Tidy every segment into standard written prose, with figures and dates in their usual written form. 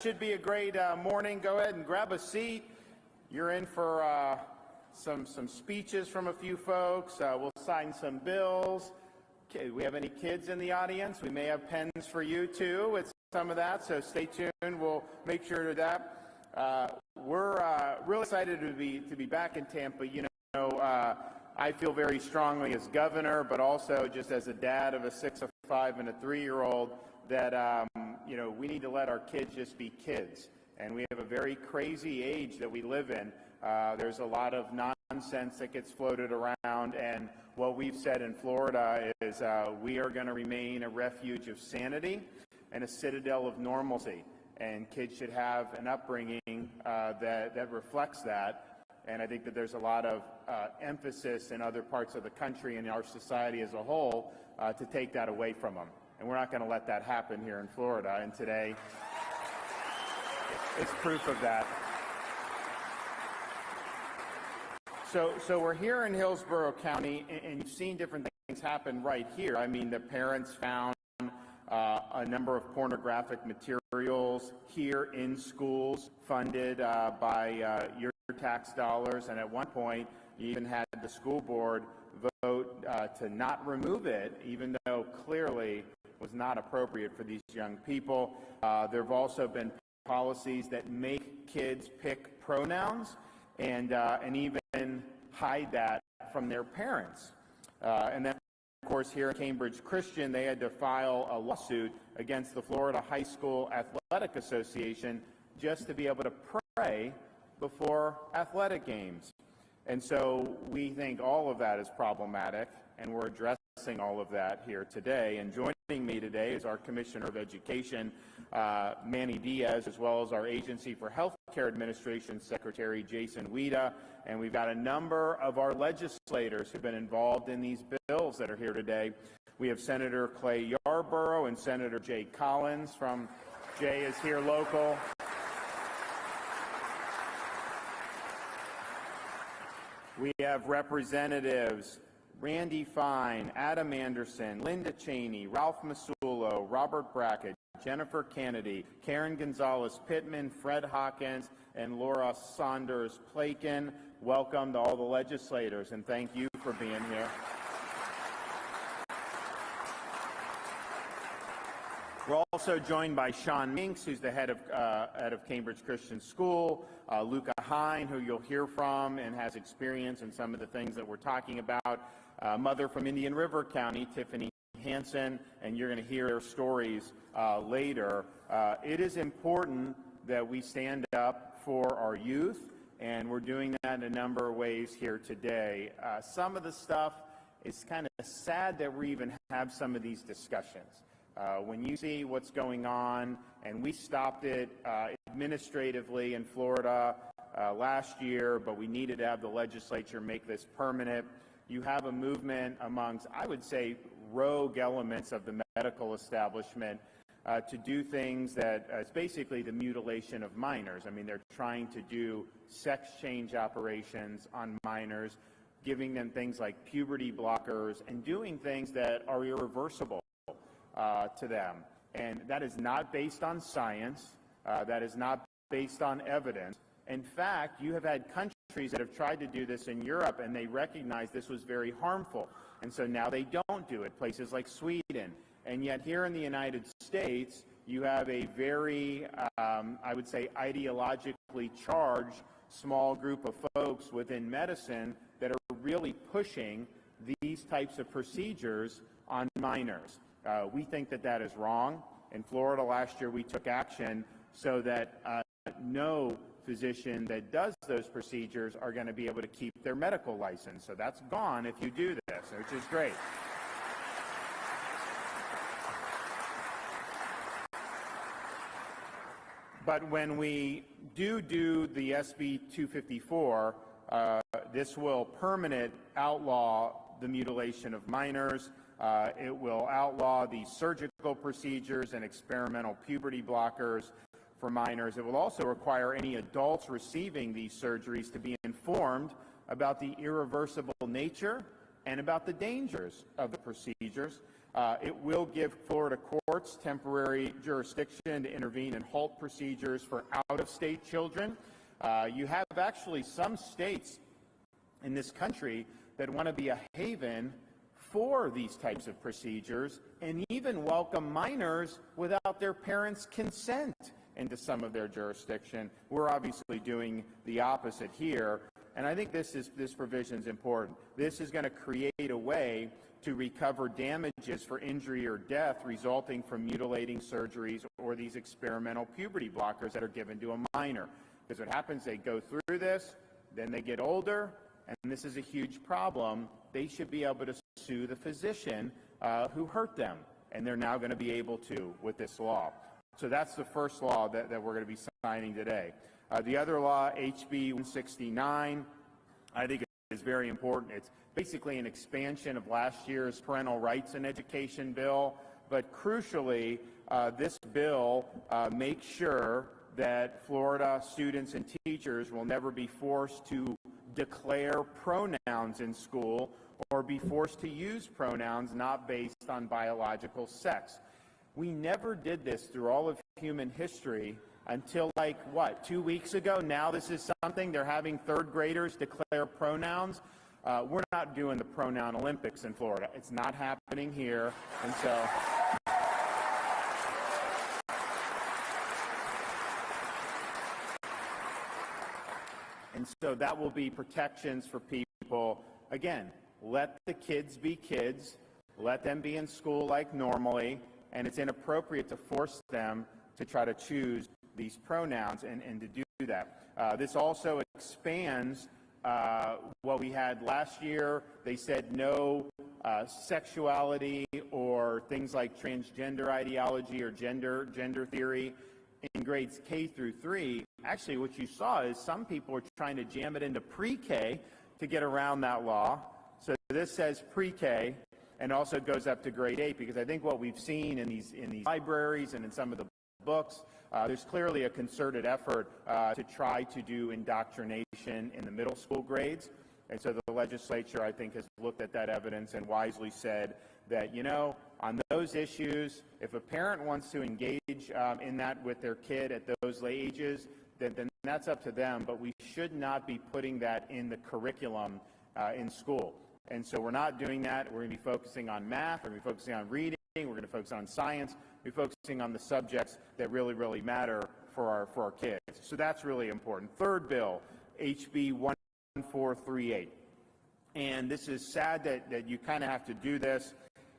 Should be a great morning. Go ahead and grab a seat. You're in for some speeches from a few folks. We'll sign some bills. Okay, we have any kids in the audience? We may have pens for you too with some of that, so stay tuned. We'll make sure of that. We're real excited to be back in Tampa. You know, I feel very strongly as governor, but also just as a dad of a 6, a 5, and a 3-year-old that you know, we need to let our kids just be kids. And we have a very crazy age that we live in. There's a lot of nonsense that gets floated around, and what we've said in Florida is we are going to remain a refuge of sanity and a citadel of normalcy. And kids should have an upbringing that reflects that. And I think that there's a lot of emphasis in other parts of the country and our society as a whole to take that away from them. And we're not going to let that happen here in Florida. And today is proof of that. So we're here in Hillsborough County, and you've seen different things happen right here. I mean, the parents found a number of pornographic materials here in schools funded by your tax dollars. And at one point, you even had the school board vote to not remove it, even though clearly was not appropriate for these young people. There have also been policies that make kids pick pronouns and even hide that from their parents. And then, of course, here at Cambridge Christian, they had to file a lawsuit against the Florida High School Athletic Association just to be able to pray before athletic games. And so we think all of that is problematic, and we're addressing all of that here today. And joining me today is our Commissioner of Education, Manny Diaz, as well as our Agency for Healthcare Administration Secretary, Jason Wida. And we've got a number of our legislators who've been involved in these bills that are here today. We have Senator Clay Yarborough and Senator Jay Collins Jay is here local. We have Representatives Randy Fine, Adam Anderson, Linda Cheney, Ralph Masulo, Robert Brackett, Jennifer Kennedy, Karen Gonzalez Pittman, Fred Hawkins, and Laura Saunders Plakin. Welcome to all the legislators, and thank you for being here. We're also joined by Sean Minks, who's the head of Cambridge Christian School, Luca Hine, who you'll hear from and has experience in some of the things that we're talking about, mother from Indian River County, Tiffany Hansen, and you're going to hear their stories later. It is important that we stand up for our youth, and we're doing that in a number of ways here today. Some of the stuff is kind of sad that we even have some of these discussions. When you see what's going on, and we stopped it administratively in Florida last year, but we needed to have the legislature make this permanent. You have a movement amongst, I would say, rogue elements of the medical establishment to do things that is basically the mutilation of minors. I mean, they're trying to do sex change operations on minors, giving them things like puberty blockers, and doing things that are irreversible to them. And that is not based on science. That is not based on evidence. In fact, you have had countries that have tried to do this in Europe, and they recognize this was very harmful. And so now they don't do it, places like Sweden. And yet here in the United States, you have a very, I would say, ideologically charged small group of folks within medicine that are really pushing these types of procedures on minors. We think that that is wrong. In Florida last year, we took action so that no physician that does those procedures are going to be able to keep their medical license. So that's gone if you do this, which is great. But when we do the SB 254, this will permanent outlaw the mutilation of minors. It will outlaw these surgical procedures and experimental puberty blockers for minors. It will also require any adults receiving these surgeries to be informed about the irreversible nature and about the dangers of the procedures. It will give Florida courts temporary jurisdiction to intervene and halt procedures for out-of-state children. You have actually some states in this country that want to be a haven for these types of procedures and even welcome minors without their parents' consent into some of their jurisdiction. We're obviously doing the opposite here, and I think this provision is important. This is going to create a way to recover damages for injury or death resulting from mutilating surgeries or these experimental puberty blockers that are given to a minor. Because what happens, they go through this, then they get older, and this is a huge problem. They should be able to sue the physician who hurt them, and they're now going to be able to with this law. So that's the first law that we're going to be signing today. The other law, HB 169, I think is very important. It's basically an expansion of last year's parental rights in education bill, but crucially, this bill makes sure that Florida students and teachers will never be forced to declare pronouns in school or be forced to use pronouns not based on biological sex. We never did this through all of human history until, 2 weeks ago? Now this is something they're having third graders declare pronouns. We're not doing the pronoun Olympics in Florida. It's not happening here, and so that will be protections for people. Again, let the kids be kids, let them be in school like normally, and it's inappropriate to force them to try to choose these pronouns and to do that. This also expands what we had last year. They said no sexuality or things like transgender ideology or gender theory in grades K through 3. Actually, what you saw is some people are trying to jam it into pre-K to get around that law. So this says pre-K and also goes up to grade 8, because I think what we've seen in these libraries and in some of the books, there's clearly a concerted effort to try to do indoctrination in the middle school grades. And so the legislature, I think, has looked at that evidence and wisely said that, on those issues, if a parent wants to engage in that with their kid at those ages, then that's up to them, but we should not be putting that in the curriculum in school. And so we're not doing that. We're going to be focusing on math, we're going to be focusing on reading, we're going to focus on science, we're focusing on the subjects that really, really matter for our kids. So that's really important. Third bill, HB 1438. And this is sad that you kind of have to do this.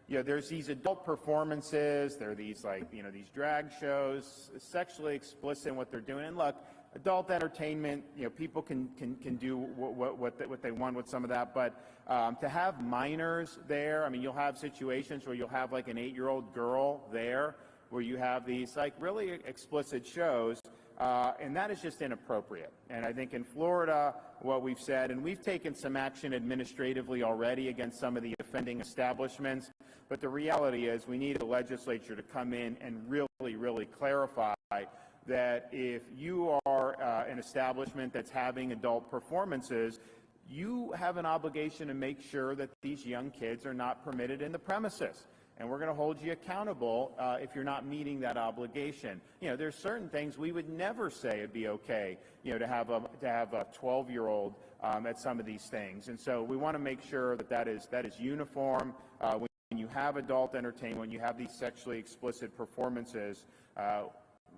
There's these adult performances, there are these these drag shows, sexually explicit in what they're doing. And look, adult entertainment, people can do what they want with some of that, but to have minors there, you'll have situations where you'll have an 8-year-old girl there, where you have these really explicit shows, and that is just inappropriate. And I think in Florida, what we've said, and we've taken some action administratively already against some of the offending establishments, but the reality is we need the legislature to come in and really, really clarify that if you are an establishment that's having adult performances, you have an obligation to make sure that these young kids are not permitted in the premises. And we're going to hold you accountable if you're not meeting that obligation. There's certain things we would never say it'd be okay, to have a 12-year-old at some of these things. And so we want to make sure that is uniform. When you have adult entertainment, when you have these sexually explicit performances,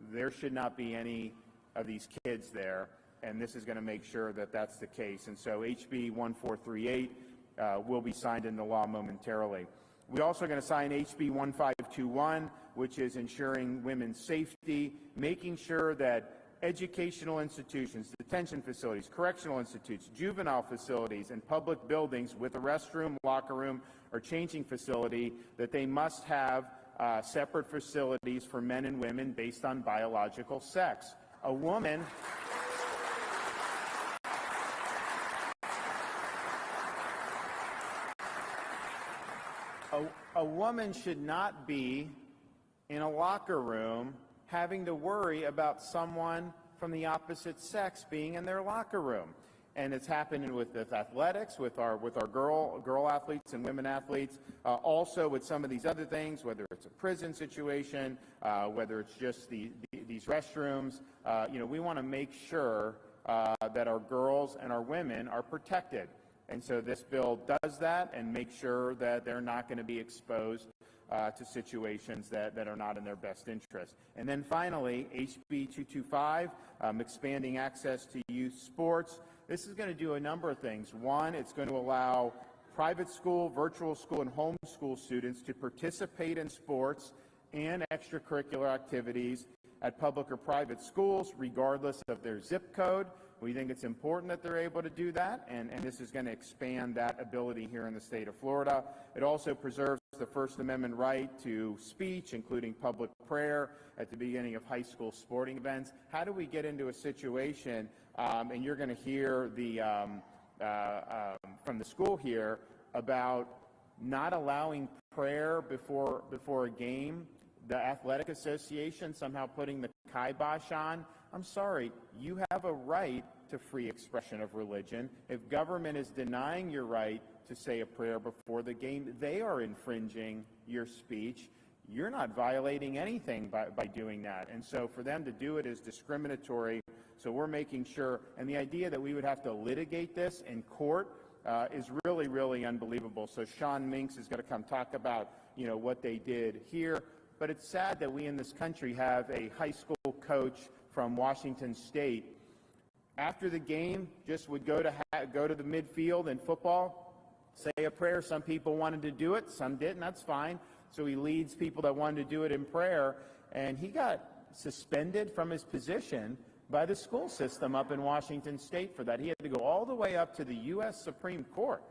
there should not be any of these kids there, and this is going to make sure that that's the case. And so HB 1438 will be signed into law momentarily. We're also going to sign HB 1521, which is ensuring women's safety, making sure that educational institutions, detention facilities, correctional institutes, juvenile facilities, and public buildings with a restroom, locker room, or changing facility, that they must have separate facilities for men and women based on biological sex. A woman should not be in a locker room having to worry about someone from the opposite sex being in their locker room. and it's happening with athletics, with our girl athletes and women athletes, also with some of these other things, whether it's a prison situation, whether it's just these restrooms. We want to make sure that our girls and our women are protected. And so this bill does that and makes sure that they're not going to be exposed to situations that are not in their best interest. And then finally, HB 225, expanding access to youth sports. This is going to do a number of things. One, it's going to allow private school, virtual school, and homeschool students to participate in sports and extracurricular activities at public or private schools, regardless of their zip code. We think it's important that they're able to do that, and this is going to expand that ability here in the state of Florida. It also preserves the First Amendment right to speech, including public prayer at the beginning of high school sporting events. How do we get into a situation, and you're going to hear from the school here about not allowing prayer before a game, the athletic association somehow putting the kibosh on. I'm sorry, you have a right to free expression of religion. If government is denying your right to say a prayer before the game, they are infringing your speech. You're not violating anything by doing that. And so for them to do it is discriminatory. So we're making sure, and the idea that we would have to litigate this in court is really, really unbelievable. So Sean Minks is going to come talk about, what they did here. But it's sad that we in this country have a high school coach from Washington State. After the game, just would go to the midfield in football, say a prayer. Some people wanted to do it, some didn't. That's fine. So he leads people that wanted to do it in prayer, and he got suspended from his position by the school system up in Washington State for that. He had to go all the way up to the U.S. Supreme Court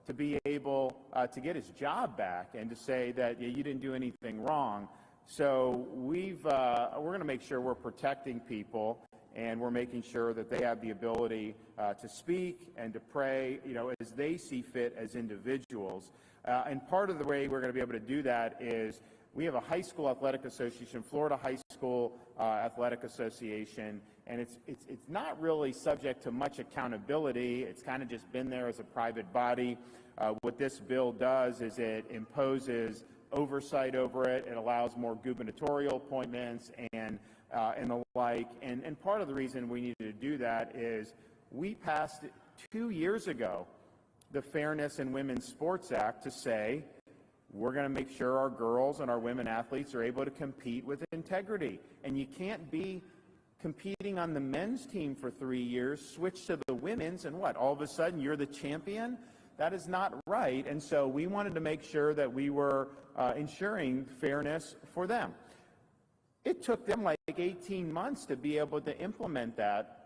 to be able to get his job back and to say that you didn't do anything wrong. So we're going to make sure we're protecting people, and we're making sure that they have the ability to speak and to pray, as they see fit as individuals. And part of the way we're going to be able to do that is we have a high school athletic association, Florida High School Athletic Association, and it's not really subject to much accountability. It's kind of just been there as a private body. What this bill does is it imposes oversight over it. It allows more gubernatorial appointments and the like. And part of the reason we needed to do that is we passed 2 years ago the Fairness in Women's Sports Act to say we're going to make sure our girls and our women athletes are able to compete with integrity. And you can't be competing on the men's team for 3 years, switch to the women's, and what, all of a sudden you're the champion? That is not right. And so we wanted to make sure that we were ensuring fairness for them. It took them like 18 months to be able to implement that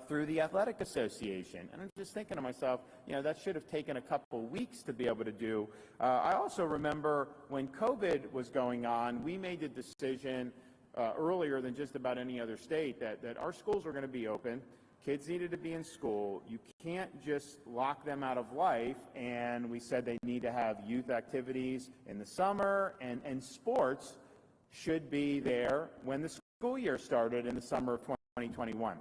through the Athletic Association. And I'm just thinking to myself, that should have taken a couple weeks to be able to do. I also remember when COVID was going on, we made the decision earlier than just about any other state that our schools were going to be open. Kids needed to be in school. You can't just lock them out of life. And we said they need to have youth activities in the summer, and sports should be there when the school year started in the summer of 2021.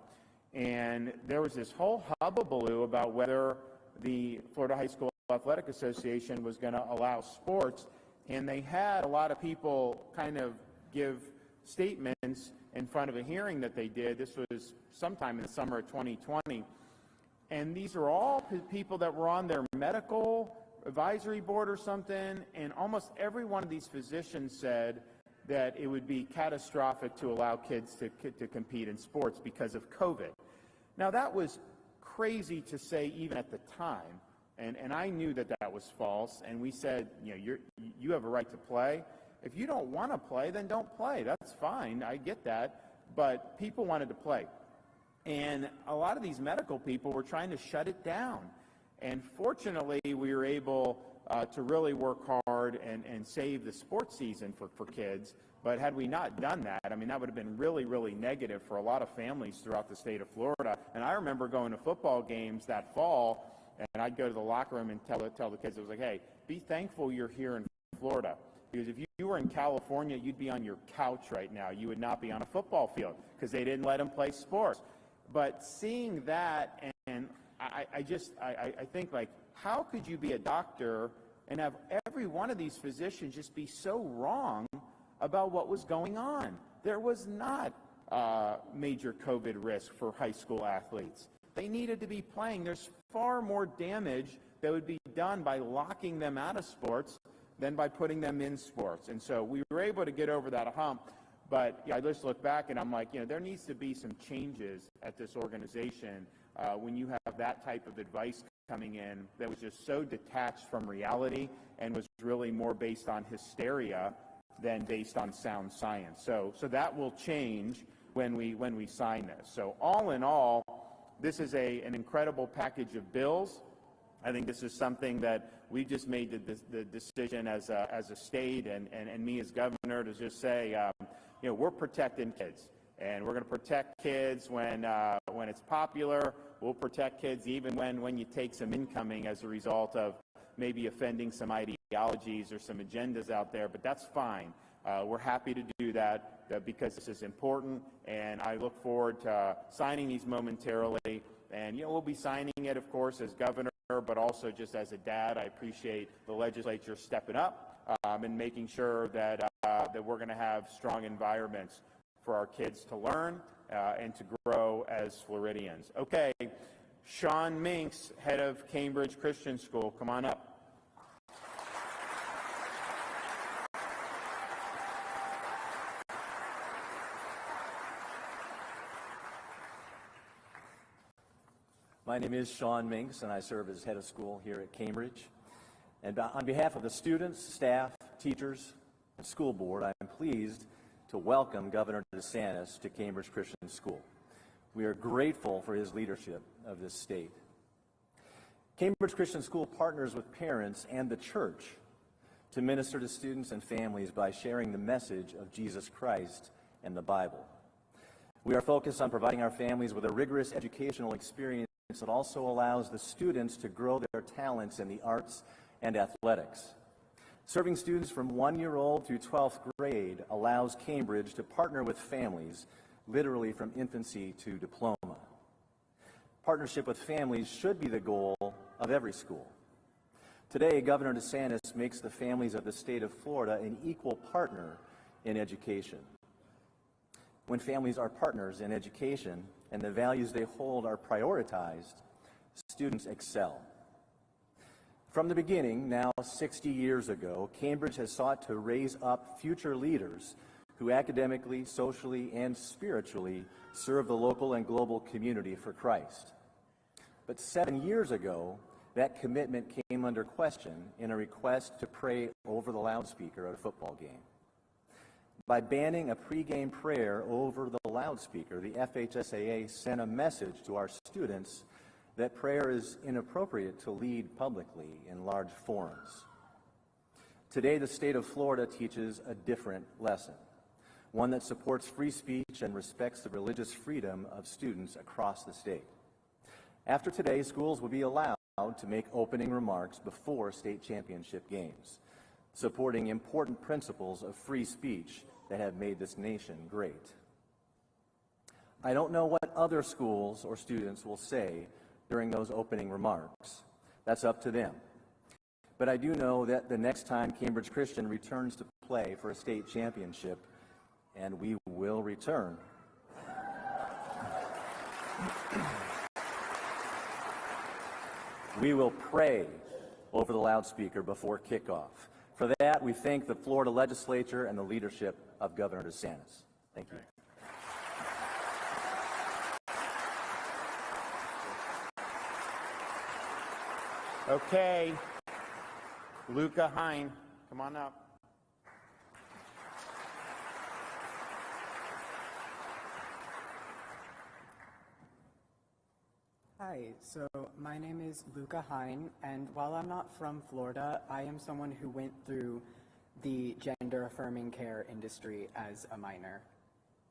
And there was this whole hullabaloo about whether the Florida High School Athletic Association was going to allow sports. And they had a lot of people kind of give statements in front of a hearing that they did. This was sometime in the summer of 2020. And these are all people that were on their medical advisory board or something. And almost every one of these physicians said that it would be catastrophic to allow kids to compete in sports because of COVID. Now, that was crazy to say even at the time. And I knew that was false. And we said, you have a right to play. If you don't want to play, then don't play. That's fine. I get that. But people wanted to play. And a lot of these medical people were trying to shut it down. And fortunately, we were able to really work hard and save the sports season for kids. But had we not done that, that would have been really, really negative for a lot of families throughout the state of Florida. And I remember going to football games that fall, and I'd go to the locker room and tell the kids, it was like, hey, be thankful you're here in Florida. Because if you were in California, you'd be on your couch right now. You would not be on a football field because they didn't let them play sports. But seeing that and I think, like, how could you be a doctor and have every one of these physicians just be so wrong about what was going on? There was not major COVID risk for high school athletes. They needed to be playing. There's far more damage that would be done by locking them out of sports than by putting them in sports. And so we were able to get over that hump. But yeah, I just look back and I'm like, there needs to be some changes at this organization when you have that type of advice coming in that was just so detached from reality and was really more based on hysteria than based on sound science. So that will change when we sign this. So all in all, this is an incredible package of bills. I think this is something that we just made the decision as a state and me as governor to just say, we're protecting kids, and we're going to protect kids when it's popular. We'll protect kids even when you take some incoming as a result of maybe offending some ideologies or some agendas out there, but that's fine. We're happy to do that because this is important, and I look forward to signing these momentarily. And we'll be signing it, of course, as governor, but also just as a dad. I appreciate the legislature stepping up and making sure that we're going to have strong environments for our kids to learn and to grow as Floridians. Okay, Sean Minks, head of Cambridge Christian School, come on up. My name is Sean Minks, and I serve as head of school here at Cambridge. And on behalf of the students, staff, teachers, and school board, I am pleased to welcome Governor DeSantis to Cambridge Christian School. We are grateful for his leadership of this state. Cambridge Christian School partners with parents and the church to minister to students and families by sharing the message of Jesus Christ and the Bible. We are focused on providing our families with a rigorous educational experience that also allows the students to grow their talents in the arts and athletics. Serving students from 1-year-old through 12th grade allows Cambridge to partner with families literally from infancy to diploma. Partnership with families should be the goal of every school. Today, Governor DeSantis makes the families of the state of Florida an equal partner in education. When families are partners in education and the values they hold are prioritized, students excel. From the beginning, now 60 years ago, Cambridge has sought to raise up future leaders who academically, socially, and spiritually serve the local and global community for Christ. But 7 years ago, that commitment came under question in a request to pray over the loudspeaker at a football game. By banning a pregame prayer over the loudspeaker, the FHSAA sent a message to our students that prayer is inappropriate to lead publicly in large forums. Today, the state of Florida teaches a different lesson, one that supports free speech and respects the religious freedom of students across the state. After today, schools will be allowed to make opening remarks before state championship games, supporting important principles of free speech that have made this nation great. I don't know what other schools or students will say during those opening remarks. That's up to them. But I do know that the next time Cambridge Christian returns to play for a state championship, and we will return, we will pray over the loudspeaker before kickoff. For that, we thank the Florida legislature and the leadership of Governor DeSantis. Thank you. Okay, Luca Hine, come on up. Hi, so my name is Luca Hine, and while I'm not from Florida, I am someone who went through the gender-affirming care industry as a minor.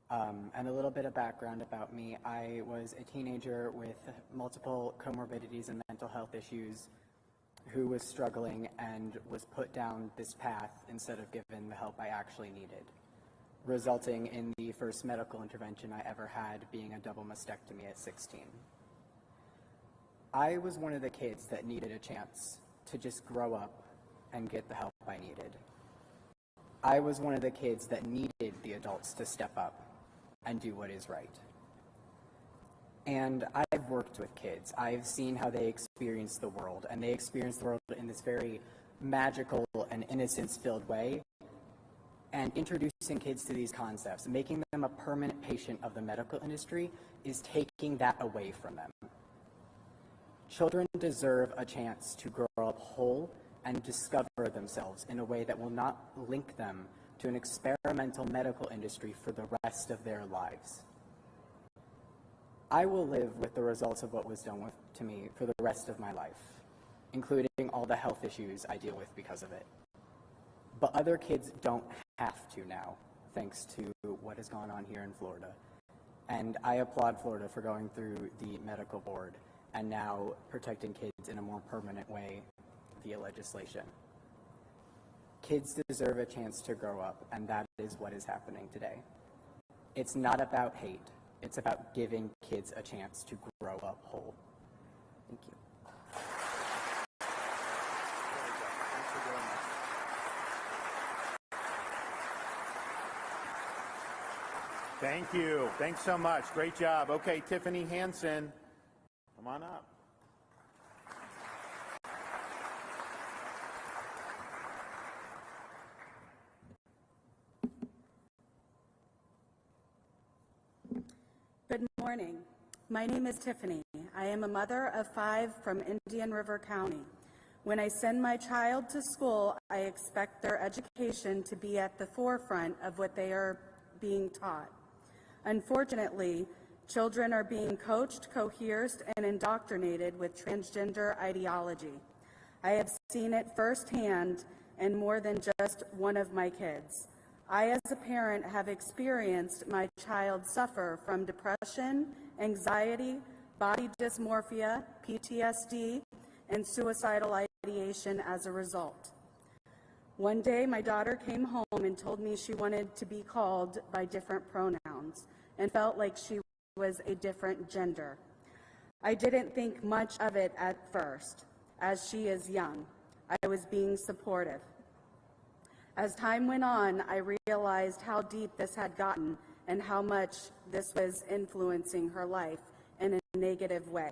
And a little bit of background about me, I was a teenager with multiple comorbidities and mental health issues who was struggling and was put down this path instead of given the help I actually needed, resulting in the first medical intervention I ever had being a double mastectomy at 16. I was one of the kids that needed a chance to just grow up and get the help I needed. I was one of the kids that needed the adults to step up and do what is right. And I've worked with kids. I've seen how they experience the world, and they experience the world in this very magical and innocence-filled way. And introducing kids to these concepts, making them a permanent patient of the medical industry, is taking that away from them. Children deserve a chance to grow up whole and discover themselves in a way that will not link them to an experimental medical industry for the rest of their lives. I will live with the results of what was done to me for the rest of my life, including all the health issues I deal with because of it. But other kids don't have to now, thanks to what has gone on here in Florida. And I applaud Florida for going through the medical board and now protecting kids in a more permanent way via legislation. Kids deserve a chance to grow up, and that is what is happening today. It's not about hate. It's about giving kids a chance to grow up whole. Thank you. Thank you. Thanks so much. Great job. Okay, Tiffany Hansen, come on up. Good morning. My name is Tiffany. I am a mother of 5 from Indian River County. When I send my child to school, I expect their education to be at the forefront of what they are being taught. Unfortunately, children are being coached, coerced, and indoctrinated with transgender ideology. I have seen it firsthand in more than just one of my kids. I, as a parent, have experienced my child suffer from depression, anxiety, body dysmorphia, PTSD, and suicidal ideation as a result. One day, my daughter came home and told me she wanted to be called by different pronouns and felt like she was a different gender. I didn't think much of it at first, as she is young. I was being supportive. As time went on, I realized how deep this had gotten and how much this was influencing her life in a negative way.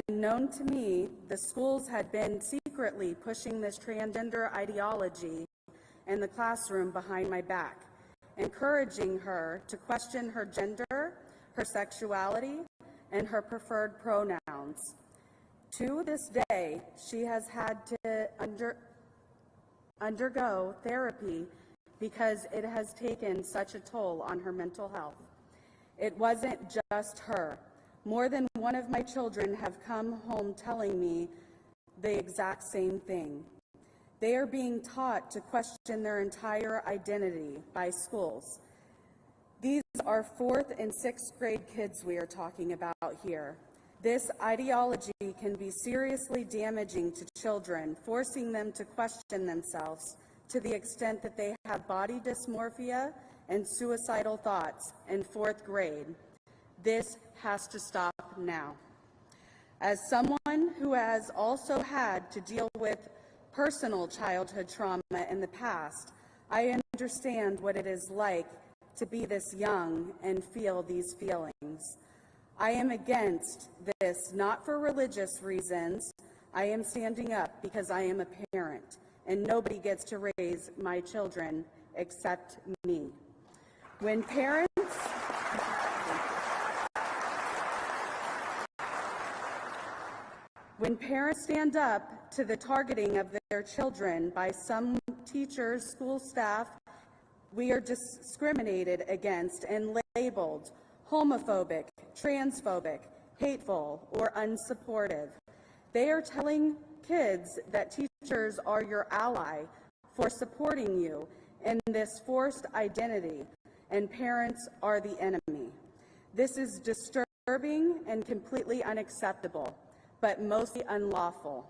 Unknown to me, the schools had been secretly pushing this transgender ideology in the classroom behind my back, encouraging her to question her gender, her sexuality, and her preferred pronouns. To this day, she has had to undergo therapy because it has taken such a toll on her mental health. It wasn't just her. More than one of my children have come home telling me the exact same thing. They are being taught to question their entire identity by schools. These are 4th and 6th grade kids we are talking about here. This ideology can be seriously damaging to children, forcing them to question themselves to the extent that they have body dysmorphia and suicidal thoughts in 4th grade. This has to stop now. As someone who has also had to deal with personal childhood trauma in the past, I understand what it is like to be this young and feel these feelings. I am against this, not for religious reasons. I am standing up because I am a parent, and nobody gets to raise my children except me. When parents stand up to the targeting of their children by some teachers, school staff, we are discriminated against and labeled homophobic, transphobic, hateful, or unsupportive. They are telling kids that teachers are your ally for supporting you in this forced identity, and parents are the enemy. This is disturbing and completely unacceptable, but mostly unlawful.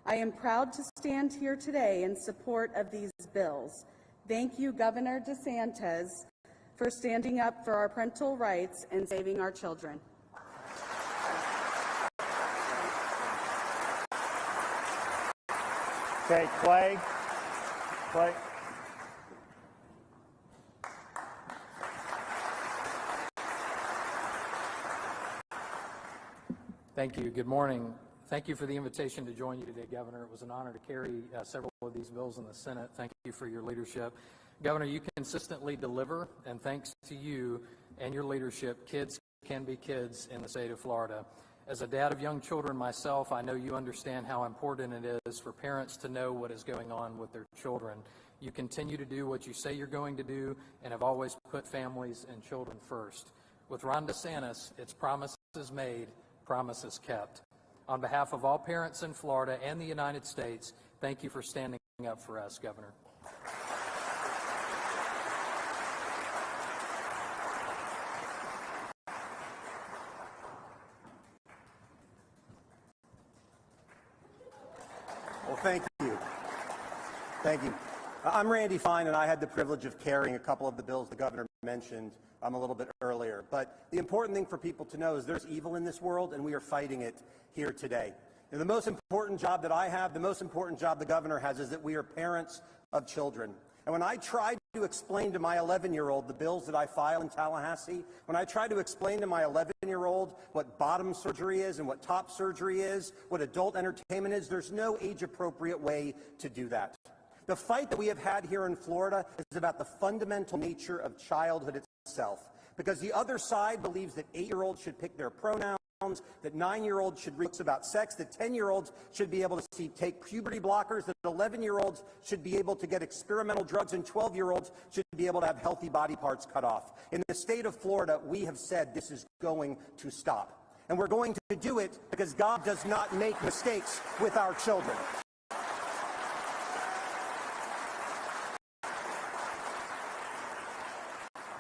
I am proud to stand here today in support of these bills. Thank you, Governor DeSantis, for standing up for our parental rights and saving our children. Okay, Clay. Clay. Thank you. Good morning. Thank you for the invitation to join you today, Governor. It was an honor to carry several of these bills in the Senate. Thank you for your leadership. Governor, you consistently deliver, and thanks to you and your leadership, kids can be kids in the state of Florida. As a dad of young children myself, I know you understand how important it is for parents to know what is going on with their children. You continue to do what you say you're going to do and have always put families and children first. With Ron DeSantis, it's promises made, promises kept. On behalf of all parents in Florida and the United States, thank you for standing up for us, Governor. Well, thank you. Thank you. I'm Randy Fine, and I had the privilege of carrying a couple of the bills the governor mentioned a little bit earlier. But the important thing for people to know is there's evil in this world, and we are fighting it here today. And the most important job that I have, the most important job the governor has, is that we are parents of children. And when I tried to explain to my 11-year-old the bills that I file in Tallahassee, when I try to explain to my 11-year-old what bottom surgery is and what top surgery is, what adult entertainment is, there's no age-appropriate way to do that. The fight that we have had here in Florida is about the fundamental nature of childhood itself, because the other side believes that 8-year-olds should pick their pronouns, that 9-year-olds should read books about sex, that 10-year-olds should be able to take puberty blockers, that 11-year-olds should be able to get experimental drugs, and 12-year-olds should be able to have healthy body parts cut off. In the state of Florida, we have said this is going to stop. And we're going to do it because God does not make mistakes with our children.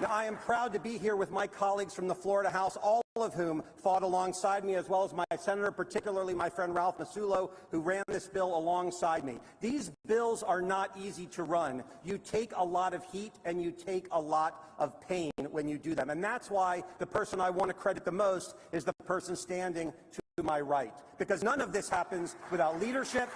Now, I am proud to be here with my colleagues from the Florida House, all of whom fought alongside me, as well as my senator, particularly my friend Ralph Masulo, who ran this bill alongside me. These bills are not easy to run. You take a lot of heat and you take a lot of pain when you do them. And that's why the person I want to credit the most is the person standing to my right. Because none of this happens without leadership.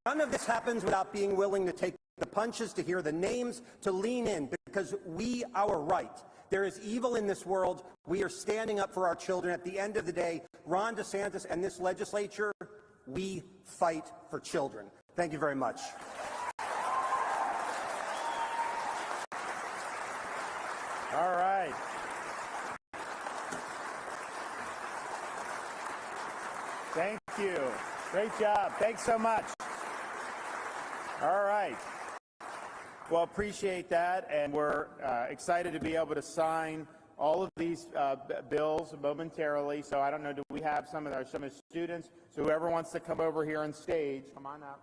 None of this happens without being willing to take the punches, to hear the names, to lean in, because we are right. There is evil in this world. We are standing up for our children. At the end of the day, Ron DeSantis and this legislature, we fight for children. Thank you very much. All right. Thank you. Great job. Thanks so much. All right. Well, appreciate that, and we're excited to be able to sign all of these bills momentarily. So I don't know, do we have some of our students? So whoever wants to come over here on stage, come on up.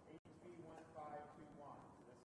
HB 1521. This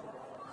Washington.